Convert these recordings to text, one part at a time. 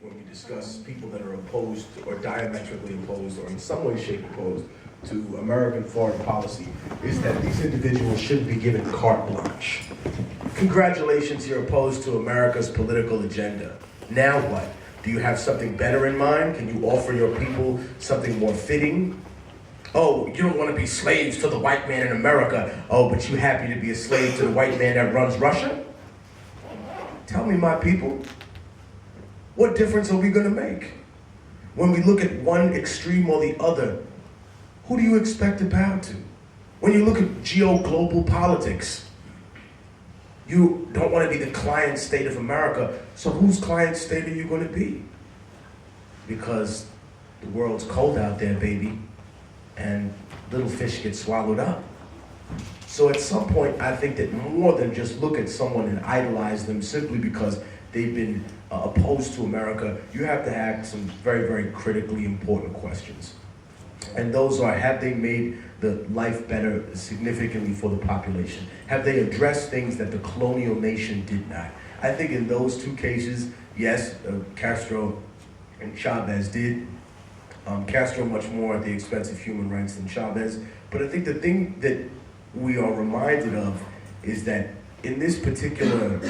when we discuss people that are opposed or diametrically opposed or in some way, shape, opposed to American foreign policy is that these individuals should be given carte blanche. Congratulations, you're opposed to America's political agenda. Now what? Do you have something better in mind? Can you offer your people something more fitting? Oh, you don't want to be slaves to the white man in America. Oh, but you happy to be a slave to the white man that runs Russia? Tell me, my people, what difference are we going to make? When we look at one extreme or the other, who do you expect to bow to? When you look at geo-global politics, you don't want to be the client state of America, so whose client state are you going to be? Because the world's cold out there, baby, and little fish get swallowed up. So at some point, I think that more than just look at someone and idolize them simply because they've been opposed to America, you have to ask some very, very critically important questions. And those are, have they made the life better significantly for the population? Have they addressed things that the colonial nation did not? I think in those two cases, yes, Castro and Chavez did. Castro much more at the expense of human rights than Chavez. But I think the thing that we are reminded of is that in this particular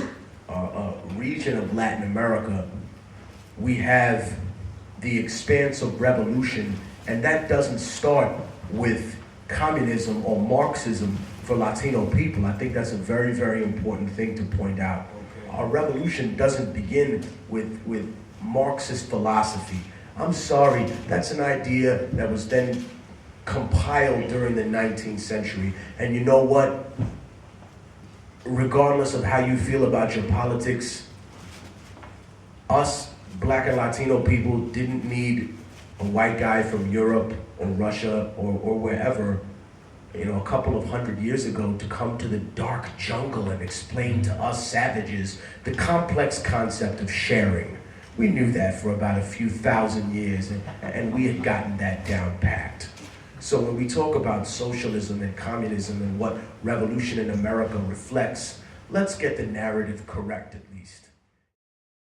region of Latin America, we have the expanse of revolution, and that doesn't start with communism or Marxism for Latino people. I think that's a very, very important thing to point out. Okay. Our revolution doesn't begin with Marxist philosophy. I'm sorry, that's an idea that was then compiled during the 19th century. And you know what? Regardless of how you feel about your politics, us Black and Latino people didn't need a white guy from Europe or Russia or wherever, a couple of 100 years ago to come to the dark jungle and explain to us savages the complex concept of sharing. We knew that for about a few thousand years, and we had gotten that down packed. So when we talk about socialism and communism and what revolution in America reflects, let's get the narrative correct at least.